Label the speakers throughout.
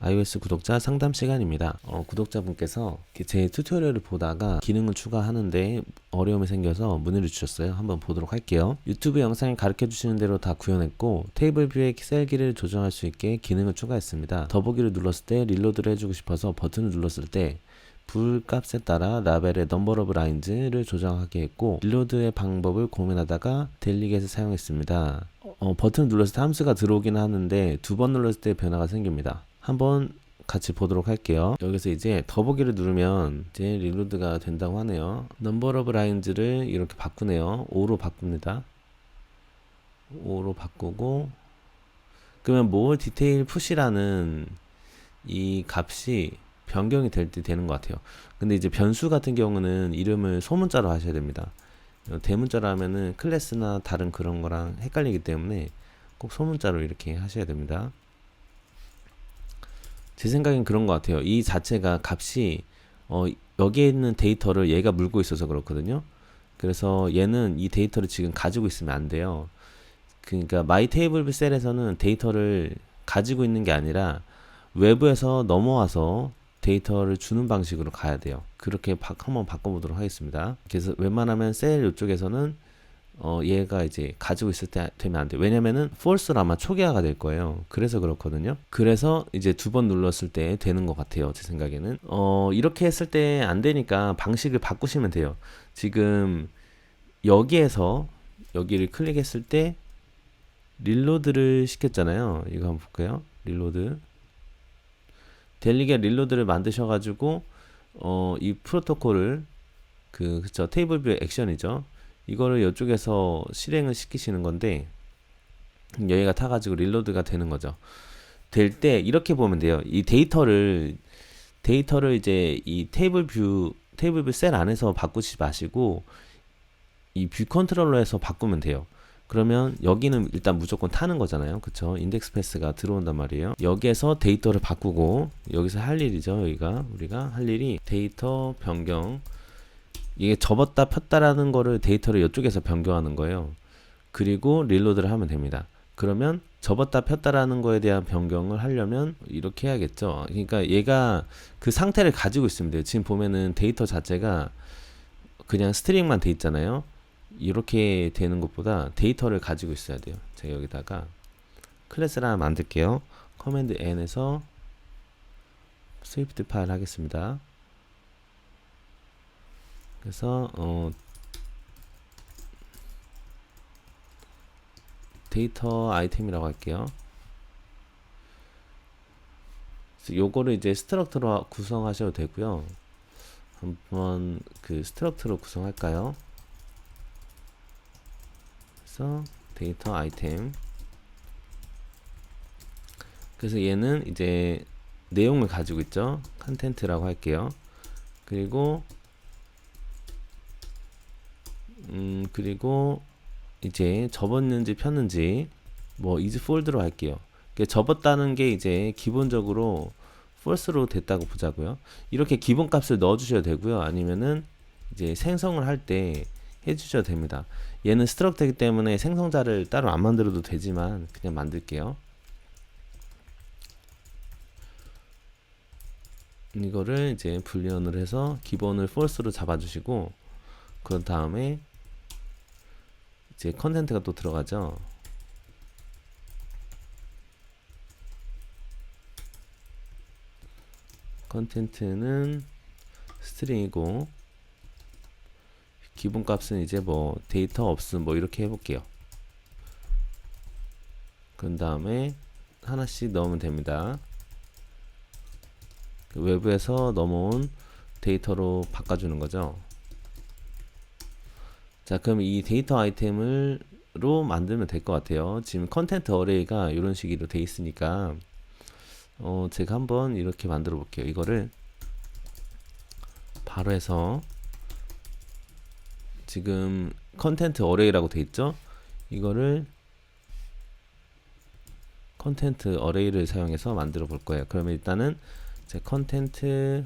Speaker 1: iOS 구독자 상담 시간입니다. 구독자분께서 제 튜토리얼을 보다가 기능을 추가하는데 어려움이 생겨서 문의를 주셨어요. 한번 보도록 할게요. 유튜브 영상에 가르쳐 주시는 대로 다 구현했고 테이블 뷰의 셀 길이를 조정할 수 있게 기능을 추가했습니다. 더보기를 눌렀을 때 릴로드를 해주고 싶어서 버튼을 눌렀을 때 불 값에 따라 라벨의 넘버 오브 라인즈를 조정하게 했고 릴로드의 방법을 고민하다가 델리겟을 사용했습니다. 버튼을 눌렀을 때 함수가 들어오긴 하는데 두 번 눌렀을 때 변화가 생깁니다. 한번 같이 보도록 할게요. 여기서 이제 더보기를 누르면 이제 릴로드가 된다고 하네요. 넘버 오브 라인즈를 이렇게 바꾸네요. 5로 바꿉니다. 5로 바꾸고 그러면 more detail push라는 이 값이 변경이 될 때 되는 것 같아요. 근데 이제 변수 같은 경우는 이름을 소문자로 하셔야 됩니다. 대문자로 하면은 클래스나 다른 그런 거랑 헷갈리기 때문에 꼭 소문자로 이렇게 하셔야 됩니다. 제 생각엔 그런 것 같아요. 이 자체가 값이 여기에 있는 데이터를 얘가 물고 있어서 그렇거든요. 그래서 얘는 이 데이터를 지금 가지고 있으면 안 돼요. 그러니까 마이 테이블 셀에서는 데이터를 가지고 있는 게 아니라 외부에서 넘어와서 데이터를 주는 방식으로 가야 돼요. 그렇게 한번 바꿔보도록 하겠습니다. 그래서 웬만하면 셀 이쪽에서는 얘가 이제 가지고 있을 때 되면 안 돼요. 왜냐면은 false로 아마 초기화가 될 거예요. 그래서 그렇거든요. 그래서 이제 두 번 눌렀을 때 되는 것 같아요. 제 생각에는. 이렇게 했을 때 안 되니까 방식을 바꾸시면 돼요. 지금 여기에서 여기를 클릭했을 때 릴로드를 시켰잖아요. 이거 한번 볼까요? 릴로드. 델리겟 릴로드를 만드셔가지고 이 프로토콜을 그쵸 테이블 뷰 액션이죠. 이거를 이쪽에서 실행을 시키시는 건데 여기가 타가지고 릴로드가 되는 거죠. 될 때 이렇게 보면 돼요. 이 데이터를 이제 이 테이블 뷰 셀 안에서 바꾸지 마시고 이 뷰 컨트롤러에서 바꾸면 돼요. 그러면 여기는 일단 무조건 타는 거잖아요. 그쵸? 인덱스 패스가 들어온단 말이에요. 여기에서 데이터를 바꾸고 여기서 할 일이죠. 우리가 할 일이 데이터 변경, 이게 접었다 폈다라는 거를 데이터를 이쪽에서 변경하는 거예요. 그리고 릴로드를 하면 됩니다. 그러면 접었다 폈다라는 거에 대한 변경을 하려면 이렇게 해야겠죠. 그러니까 얘가 그 상태를 가지고 있으면 돼요. 지금 보면은 데이터 자체가 그냥 스트링만 돼 있잖아요. 이렇게 되는 것보다 데이터를 가지고 있어야 돼요. 제가 여기다가 클래스를 하나 만들게요. 커맨드 N에서 스위프트 파일 하겠습니다. 그래서 데이터 아이템이라고 할게요. 그래서 요거를 이제 스트럭트로 구성하셔도 되고요. 한번 그 스트럭트로 구성할까요? 그래서 데이터 아이템. 그래서 얘는 이제 내용을 가지고 있죠. 컨텐트라고 할게요. 그리고 이제 접었는지 폈는지 뭐 is fold로 할게요. 접었다는 게 이제 기본적으로 false로 됐다고 보자고요. 이렇게 기본 값을 넣어 주셔도 되고요. 아니면은 이제 생성을 할 때 해주셔도 됩니다. 얘는 스트럭트이기 때문에 생성자를 따로 안 만들어도 되지만 그냥 만들게요. 이거를 이제 불리언을 해서 기본을 false로 잡아주시고 그런 다음에 이제 컨텐트가 또 들어가죠. 컨텐트는 스트링이고 기본 값은 이제 뭐 데이터 없음 뭐 이렇게 해볼게요. 그 다음에 하나씩 넣으면 됩니다. 외부에서 넘어온 데이터로 바꿔주는 거죠. 자, 그럼 이 데이터 아이템으로 만들면 될 것 같아요. 지금 컨텐트 어레이가 이런 식으로 돼 있으니까 제가 한번 이렇게 만들어 볼게요. 이거를 바로 해서 지금 컨텐트 어레이라고 돼 있죠. 이거를 컨텐트 어레이를 사용해서 만들어 볼 거예요. 그러면 일단은 제 컨텐트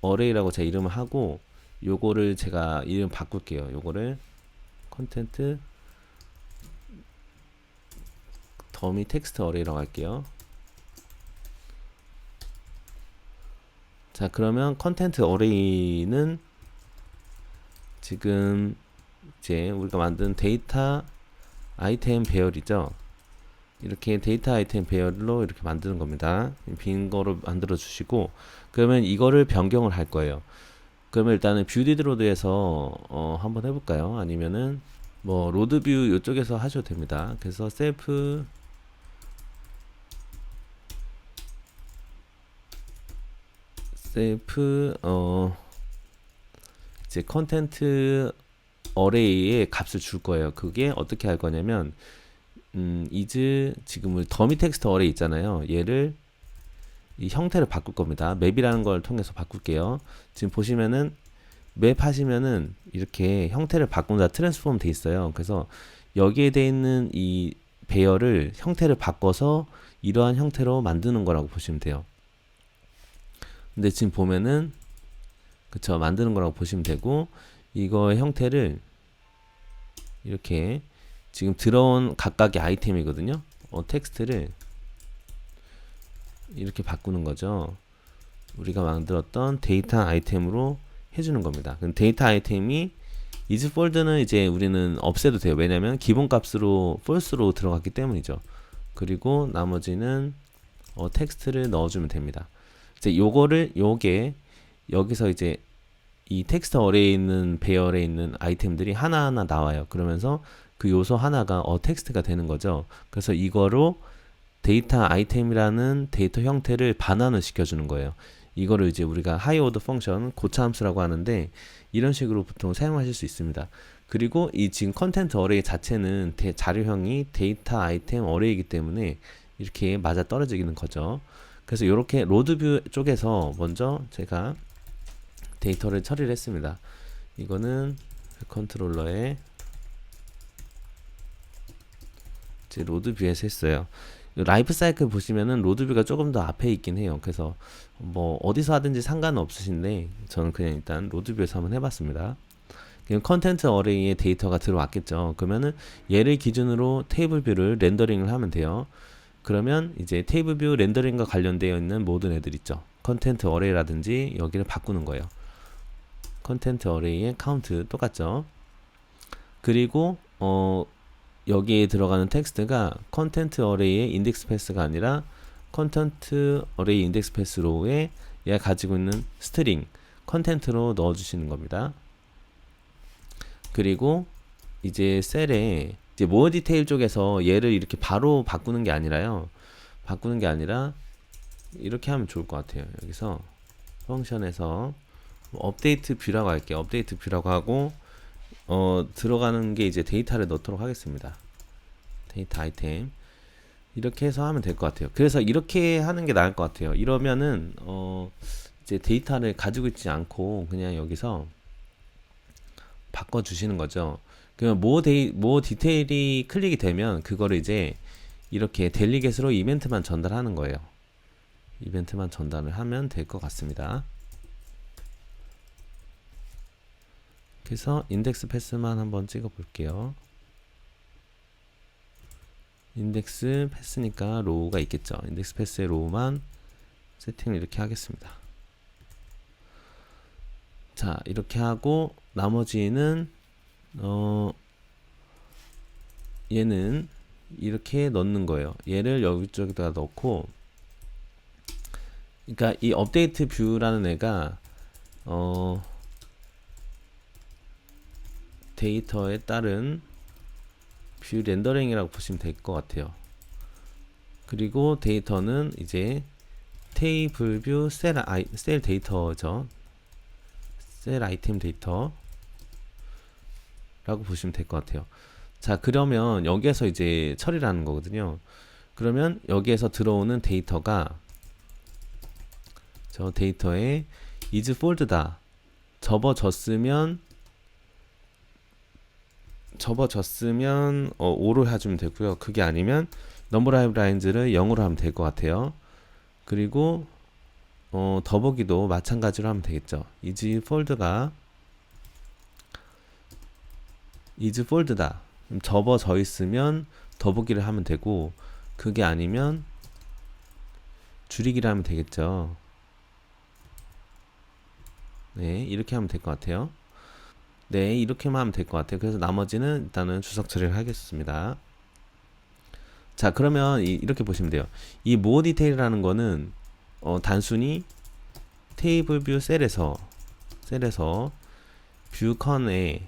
Speaker 1: 어레이라고 제 이름을 하고 요거를 제가 이름 바꿀게요. 요거를 컨텐트 더미 텍스트 어레이라고 할게요. 자, 그러면 컨텐트 어레이는 지금 이제 우리가 만든 데이터 아이템 배열이죠. 이렇게 데이터 아이템 배열로 이렇게 만드는 겁니다. 빈 거로 만들어 주시고, 그러면 이거를 변경을 할 거예요. 그러면 일단은 뷰 디드 로드에서 한번 해볼까요? 아니면은 뭐 로드 뷰 이쪽에서 하셔도 됩니다. 그래서 셀프 이제 컨텐트 어레이에 값을 줄 거예요. 그게 어떻게 할 거냐면 is 지금 우리 더미 텍스트 어레이 있잖아요. 얘를 이 형태를 바꿀 겁니다. 맵이라는 걸 통해서 바꿀게요. 지금 보시면은 맵 하시면은 이렇게 형태를 바꾼다 트랜스폼 돼 있어요. 그래서 여기에 돼 있는 이 배열을 형태를 바꿔서 이러한 형태로 만드는 거라고 보시면 돼요. 근데 지금 보면은 그쵸, 만드는 거라고 보시면 되고, 이거의 형태를 이렇게 지금 들어온 각각의 아이템이거든요. 텍스트를 이렇게 바꾸는 거죠. 우리가 만들었던 데이터 아이템으로 해주는 겁니다. 그럼 데이터 아이템이 isFold는 이제 우리는 없애도 돼요. 왜냐면 기본 값으로 false로 들어갔기 때문이죠. 그리고 나머지는 텍스트를 넣어주면 됩니다. 이제 요게 여기서 이제 이 텍스트 어레이에 있는 배열에 있는 아이템들이 하나하나 나와요. 그러면서 그 요소 하나가 텍스트가 되는 거죠. 그래서 이거로 데이터 아이템이라는 데이터 형태를 반환을 시켜주는 거예요. 이거를 이제 우리가 하이 오더 펑션 고차함수라고 하는데, 이런 식으로 보통 사용하실 수 있습니다. 그리고 이 지금 컨텐트 어레이 자체는 자료형이 데이터 아이템 어레이이기 때문에 이렇게 맞아 떨어지는 거죠. 그래서 이렇게 로드뷰 쪽에서 먼저 제가 데이터를 처리를 했습니다. 이거는 컨트롤러에 이제 로드뷰에서 했어요. 라이프 사이클 보시면은 로드뷰가 조금 더 앞에 있긴 해요. 그래서 뭐 어디서 하든지 상관은 없으신데 저는 그냥 일단 로드뷰에서 한번 해봤습니다. 그럼 컨텐트 어레이에 데이터가 들어왔겠죠. 그러면은 얘를 기준으로 테이블 뷰를 렌더링을 하면 돼요. 그러면 이제 테이블 뷰 렌더링과 관련되어 있는 모든 애들 있죠. 컨텐트 어레이라든지 여기를 바꾸는 거예요. 컨텐트 어레이의 카운트 똑같죠. 그리고 여기에 들어가는 텍스트가 컨텐트 어레이의 인덱스 패스가 아니라 컨텐트 어레이 인덱스 패스로에 얘가 가지고 있는 스트링 컨텐트로 넣어주시는 겁니다. 그리고 이제 셀에 이제 모어 디테일 쪽에서 얘를 이렇게 바로 바꾸는 게 아니라요. 바꾸는 게 아니라 이렇게 하면 좋을 것 같아요. 여기서 펑션에서 업데이트 뷰라고 할게요. 업데이트 뷰라고 하고 들어가는 게 이제 데이터를 넣도록 하겠습니다. 데이터 아이템 이렇게 해서 하면 될 것 같아요. 그래서 이렇게 하는 게 나을 것 같아요. 이러면은 이제 데이터를 가지고 있지 않고 그냥 여기서 바꿔 주시는 거죠. 그러면 모 디테일이 클릭이 되면 그거를 이제 이렇게 델리겟으로 이벤트만 전달하는 거예요. 이벤트만 전달을 하면 될 것 같습니다. 그래서 인덱스 패스만 한번 찍어 볼게요. 인덱스 패스니까 로우가 있겠죠. 인덱스 패스의 로우만 세팅을 이렇게 하겠습니다. 자, 이렇게 하고 나머지는 얘는 이렇게 넣는 거예요. 얘를 여기쪽에다 넣고, 그러니까 이 업데이트 뷰라는 애가 데이터에 따른 뷰 렌더링이라고 보시면 될 것 같아요. 그리고 데이터는 이제 테이블 뷰 셀 데이터죠. 셀 아이템 데이터 라고 보시면 될 것 같아요. 자, 그러면 여기에서 이제 처리를 하는 거거든요. 그러면 여기에서 들어오는 데이터가 저 데이터에 isFold다 접어졌으면 5로 해주면 되고요. 그게 아니면 넘버 라이브 라인즈를 0으로 하면 될 것 같아요. 그리고 더보기도 마찬가지로 하면 되겠죠. isFold가 isFold다 접어져 있으면 더보기를 하면 되고, 그게 아니면 줄이기를 하면 되겠죠. 네, 이렇게 하면 될 것 같아요. 네, 이렇게만 하면 될 것 같아요. 그래서 나머지는 일단은 주석 처리를 하겠습니다. 자, 그러면 이렇게 보시면 돼요. 이 모어 디테일이라는 거는 단순히 테이블 뷰 셀에서 뷰컨에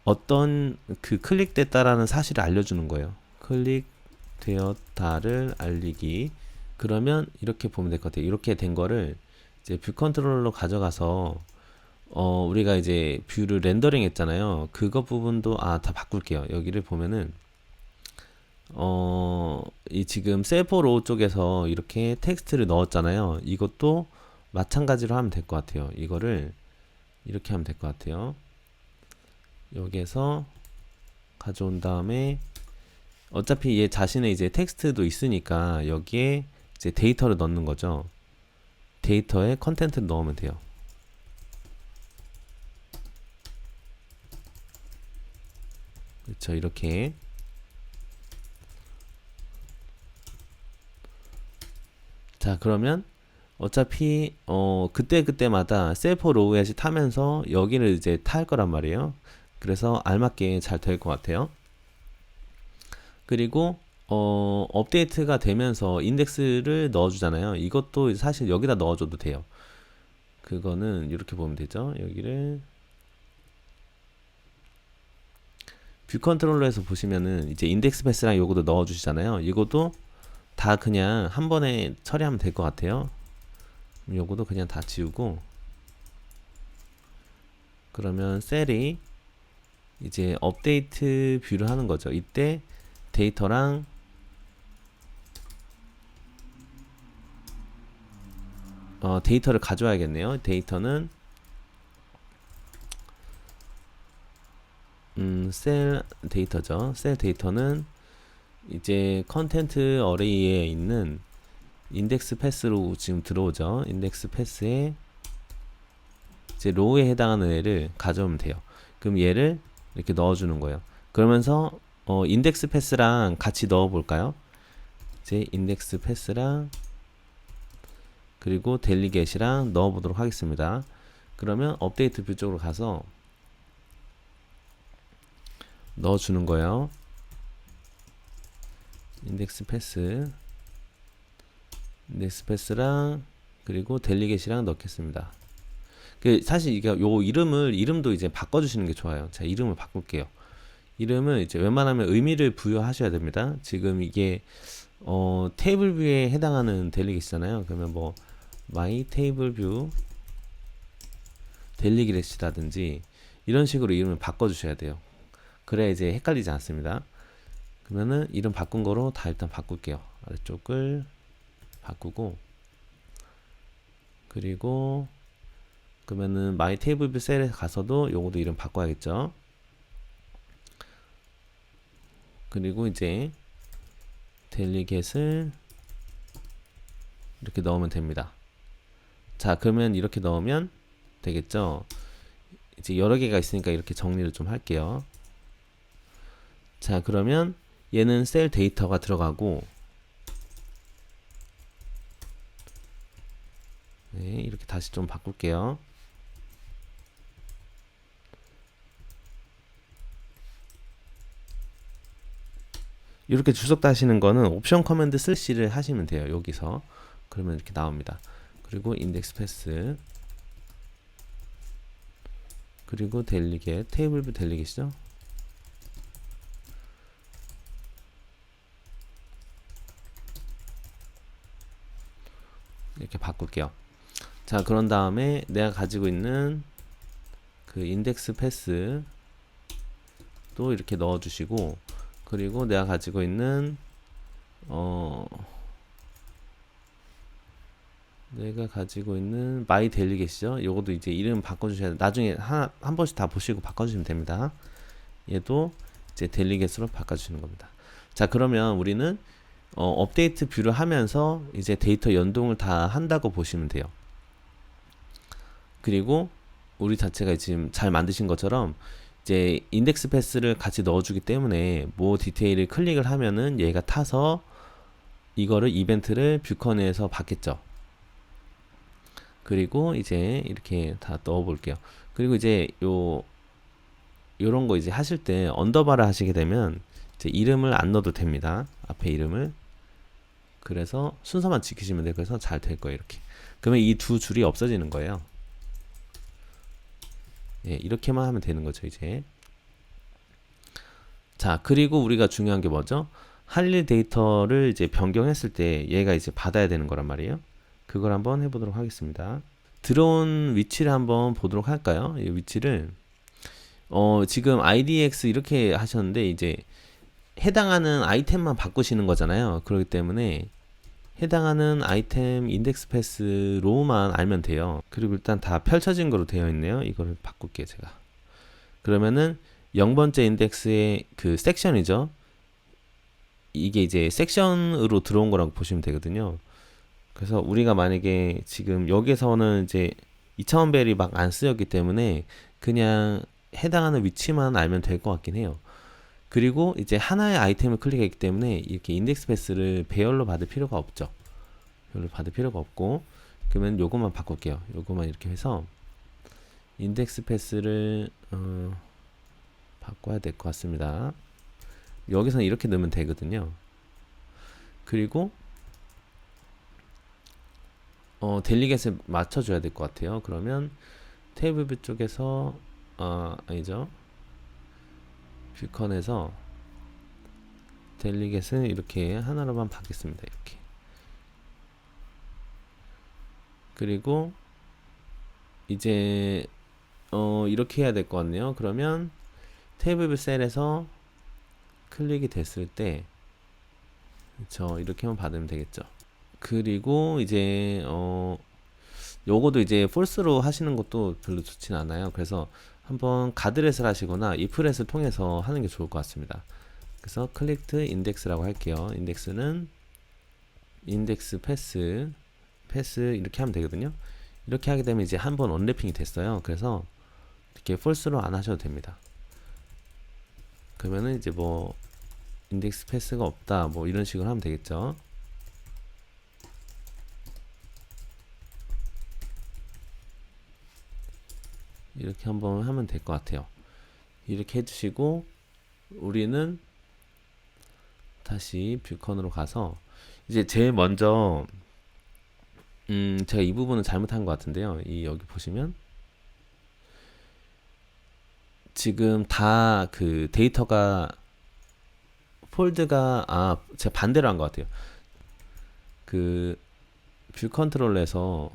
Speaker 1: 어떤 그 클릭됐다라는 사실을 알려주는 거예요. 클릭되었다를 알리기. 그러면 이렇게 보면 될 것 같아요. 이렇게 된 거를 이제 뷰 컨트롤러로 가져가서 우리가 이제 뷰를 렌더링 했잖아요. 그거 부분도 다 바꿀게요. 여기를 보면은 이 지금 셀포 로우 쪽에서 이렇게 텍스트를 넣었잖아요. 이것도 마찬가지로 하면 될 것 같아요. 이거를 이렇게 하면 될 것 같아요. 여기에서 가져온 다음에 어차피 얘 자신의 이제 텍스트도 있으니까 여기에 이제 데이터를 넣는 거죠. 데이터에 컨텐트를 넣으면 돼요. 그렇죠. 이렇게. 자, 그러면 어차피 그때마다 셀프 로우햇이 타면서 여기를 이제 탈 거란 말이에요. 그래서 알맞게 잘 될 것 같아요. 그리고 업데이트가 되면서 인덱스를 넣어주잖아요. 이것도 사실 여기다 넣어줘도 돼요. 그거는 이렇게 보면 되죠. 여기를 뷰 컨트롤러에서 보시면은 이제 인덱스 패스랑 요거도 넣어주시잖아요. 이것도 다 그냥 한 번에 처리하면 될 것 같아요. 요거도 그냥 다 지우고, 그러면 셀이 이제 업데이트 뷰를 하는 거죠. 이때 데이터랑 데이터를 가져와야겠네요. 데이터는 셀 데이터죠. 셀 데이터는 이제 컨텐트 어레이에 있는 인덱스 패스로 지금 들어오죠. 인덱스 패스에 이제 로우에 해당하는 애를 가져오면 돼요. 그럼 얘를 이렇게 넣어주는 거예요. 그러면서 인덱스 패스랑 같이 넣어 볼까요? 이제 인덱스 패스랑 그리고 델리겟이랑 넣어 보도록 하겠습니다. 그러면 업데이트 뷰 쪽으로 가서 넣어주는 거예요. 인덱스 패스랑 그리고 델리겟이랑 넣겠습니다. 사실 이게 요 이름도 이제 바꿔주시는 게 좋아요. 자, 이름을 바꿀게요. 이름을 이제 웬만하면 의미를 부여하셔야 됩니다. 지금 이게 테이블 뷰에 해당하는 델리겟이잖아요. 그러면 뭐 my 테이블 뷰 델리겟이라든지 이런 식으로 이름을 바꿔주셔야 돼요. 그래야 이제 헷갈리지 않습니다. 그러면은 이름 바꾼 거로 다 일단 바꿀게요. 아래쪽을 바꾸고, 그리고 그러면은 my 테이블 뷰 셀에 가서도 요거도 이름 바꿔야겠죠. 그리고 이제 델리겟을 이렇게 넣으면 됩니다. 자, 그러면 이렇게 넣으면 되겠죠. 이제 여러 개가 있으니까 이렇게 정리를 좀 할게요. 자, 그러면 얘는 셀 데이터가 들어가고, 네, 이렇게 다시 좀 바꿀게요. 이렇게 주석 다시는 거는 옵션 커맨드 슬시를 하시면 돼요. 여기서. 그러면 이렇게 나옵니다. 그리고 인덱스 패스, 그리고 델리겟, 테이블 뷰 델리겟이죠. 이렇게 바꿀게요. 자, 그런 다음에 내가 가지고 있는 그 인덱스 패스 또 이렇게 넣어 주시고, 그리고 내가 가지고 있는 마이 델리겟이죠. 요것도 이제 이름 바꿔주셔야 돼요. 나중에 한 번씩 다 보시고 바꿔주시면 됩니다. 얘도 이제 델리겟으로 바꿔주시는 겁니다. 자, 그러면 우리는 업데이트 뷰를 하면서 이제 데이터 연동을 다 한다고 보시면 돼요. 그리고 우리 자체가 지금 잘 만드신 것처럼 이제 인덱스 패스를 같이 넣어주기 때문에 뭐 디테일을 클릭을 하면은 얘가 타서 이거를 이벤트를 뷰컨에서 받겠죠. 그리고 이제 이렇게 다 넣어 볼게요. 그리고 이제 요런 거 이제 하실 때 언더바를 하시게 되면 이제 이름을 안 넣어도 됩니다. 앞에 이름을. 그래서 순서만 지키시면 돼요. 그래서 잘 될 거예요. 이렇게. 그러면 이 두 줄이 없어지는 거예요. 예, 이렇게만 하면 되는 거죠, 이제. 자, 그리고 우리가 중요한 게 뭐죠? 할 일 데이터를 이제 변경했을 때 얘가 이제 받아야 되는 거란 말이에요. 그걸 한번 해보도록 하겠습니다. 들어온 위치를 한번 보도록 할까요? 이 위치를 지금 IDX 이렇게 하셨는데 이제 해당하는 아이템만 바꾸시는 거잖아요. 그렇기 때문에 해당하는 아이템 인덱스 패스 로우만 알면 돼요. 그리고 일단 다 펼쳐진 거로 되어 있네요. 이거를 바꿀게요, 제가. 그러면은 0번째 인덱스의 그 섹션이죠. 이게 이제 섹션으로 들어온 거라고 보시면 되거든요. 그래서 우리가 만약에 지금 여기서는 이제 2차원 벨이 막 안 쓰였기 때문에 그냥 해당하는 위치만 알면 될 것 같긴 해요. 그리고 이제 하나의 아이템을 클릭했기 때문에 이렇게 인덱스 패스를 배열로 받을 필요가 없죠. 배열로 받을 필요가 없고, 그러면 요것만 바꿀게요. 요것만 이렇게 해서 인덱스 패스를 바꿔야 될 것 같습니다. 여기서는 이렇게 넣으면 되거든요. 그리고 델리겟을 맞춰줘야 될 것 같아요. 그러면 테이블 뷰 쪽에서 아니죠. 뷰컨에서 델리겟을 이렇게 하나로만 받겠습니다. 이렇게. 그리고 이제 이렇게 해야 될 것 같네요. 그러면 테이블 뷰 셀에서 클릭이 됐을 때 그쵸, 이렇게만 받으면 되겠죠. 그리고 이제 요거도 이제 폴스로 하시는 것도 별로 좋진 않아요. 그래서 한번 가드렛을 하시거나 iflet을 통해서 하는 게 좋을 것 같습니다. 그래서 클릭트 인덱스라고 할게요. 인덱스는 인덱스 패스 이렇게 하면 되거든요. 이렇게 하게 되면 이제 한번 언래핑이 됐어요. 그래서 이렇게 폴스로 안 하셔도 됩니다. 그러면은 이제 뭐 인덱스 패스가 없다 뭐 이런 식으로 하면 되겠죠. 이렇게 한번 하면 될 것 같아요. 이렇게 해주시고 우리는 다시 뷰컨으로 가서 이제 제일 먼저 제가 이 부분은 잘못한 것 같은데요. 여기 보시면 지금 다 그 데이터가 폴드가 제가 반대로 한 것 같아요. 그 뷰 컨트롤에서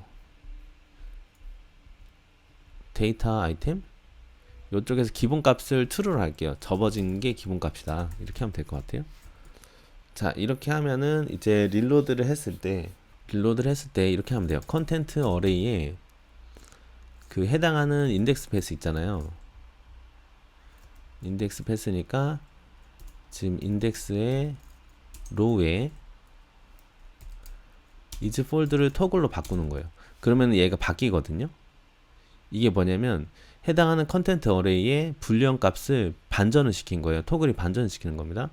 Speaker 1: 데이터 아이템 이쪽에서 기본값을 true로 할게요. 접어진 게 기본값이다. 이렇게 하면 될 것 같아요. 자, 이렇게 하면은 이제 릴로드를 했을 때 이렇게 하면 돼요. 컨텐트 어레이에 그 해당하는 인덱스 패스 있잖아요. 인덱스 패스니까 지금 인덱스의 로우에 is 폴드를 토글로 바꾸는 거예요. 그러면 얘가 바뀌거든요. 이게 뭐냐면 해당하는 컨텐트 어레이에 불리언 값을 반전을 시킨 거예요. 토글이 반전을 시키는 겁니다.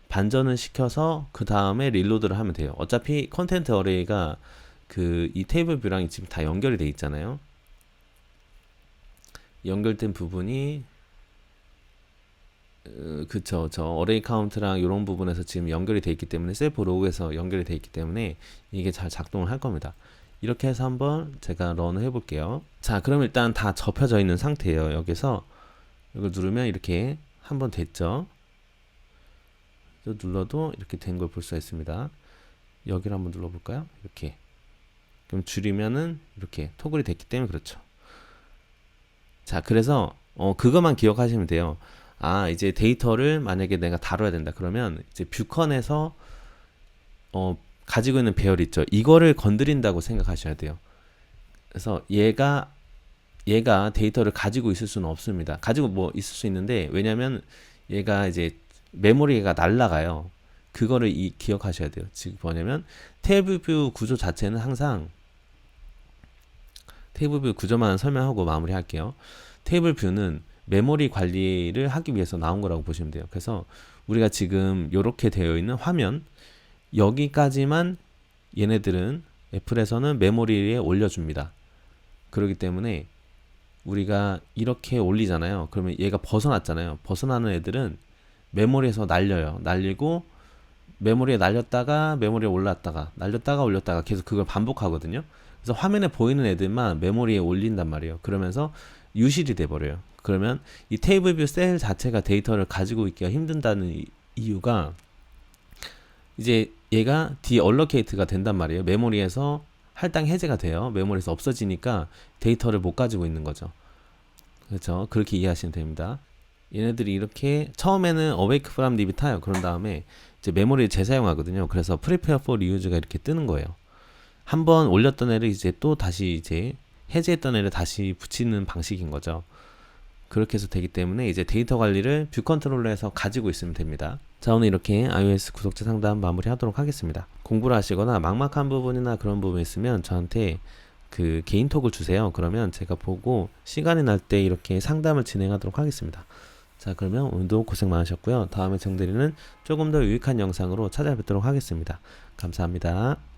Speaker 1: 반전을 시켜서 그 다음에 릴로드를 하면 돼요. 어차피 컨텐트 어레이가 이 테이블 뷰랑 지금 다 연결이 돼 있잖아요. 연결된 부분이 그쵸, 저 어레이 카운트랑 이런 부분에서 지금 연결이 돼 있기 때문에 셀프 로그에서 연결이 돼 있기 때문에 이게 잘 작동을 할 겁니다. 이렇게 해서 한번 제가 런을 해볼게요. 자, 그럼 일단 다 접혀져 있는 상태예요. 여기서 이걸 누르면 이렇게 한번 됐죠. 또 눌러도 이렇게 된 걸 볼 수가 있습니다. 여기를 한번 눌러볼까요? 이렇게. 그럼 줄이면은 이렇게 토글이 됐기 때문에 그렇죠. 자, 그래서 그것만 기억하시면 돼요. 이제 데이터를 만약에 내가 다뤄야 된다. 그러면 이제 뷰컨에서 가지고 있는 배열 있죠. 이거를 건드린다고 생각하셔야 돼요. 그래서 얘가 데이터를 가지고 있을 수는 없습니다. 가지고 뭐 있을 수 있는데 왜냐면 얘가 이제 메모리가 날라가요. 그거를 기억하셔야 돼요. 지금 뭐냐면 테이블 뷰 구조 자체는 항상 테이블 뷰 구조만 설명하고 마무리할게요. 테이블 뷰는 메모리 관리를 하기 위해서 나온 거라고 보시면 돼요. 그래서 우리가 지금 이렇게 되어 있는 화면 여기까지만 얘네들은 애플에서는 메모리에 올려줍니다. 그렇기 때문에 우리가 이렇게 올리잖아요. 그러면 얘가 벗어났잖아요. 벗어나는 애들은 메모리에서 날려요. 날리고 메모리에 날렸다가 메모리에 올랐다가 날렸다가 올렸다가 계속 그걸 반복하거든요. 그래서 화면에 보이는 애들만 메모리에 올린단 말이에요. 그러면서 유실이 돼버려요. 그러면 이 테이블 뷰 셀 자체가 데이터를 가지고 있기가 힘든다는 이유가 이제 얘가 디얼로케이트가 된단 말이에요. 메모리에서 할당 해제가 돼요. 메모리에서 없어지니까 데이터를 못 가지고 있는 거죠. 그렇죠. 그렇게 이해하시면 됩니다. 얘네들이 이렇게 처음에는 awake from lib이 타요. 그런 다음에 이제 메모리를 재사용하거든요. 그래서 prepare for reuse가 이렇게 뜨는 거예요. 한번 올렸던 애를 이제 또 다시 이제 해제했던 애를 다시 붙이는 방식인 거죠. 그렇게 해서 되기 때문에 이제 데이터 관리를 뷰 컨트롤러에서 가지고 있으면 됩니다. 자, 오늘 이렇게 iOS 구독자 상담 마무리 하도록 하겠습니다. 공부를 하시거나 막막한 부분이나 그런 부분 있으면 저한테 그 개인톡을 주세요. 그러면 제가 보고 시간이 날 때 이렇게 상담을 진행하도록 하겠습니다. 자, 그러면 오늘도 고생 많으셨고요. 다음에 정대리는 조금 더 유익한 영상으로 찾아뵙도록 하겠습니다. 감사합니다.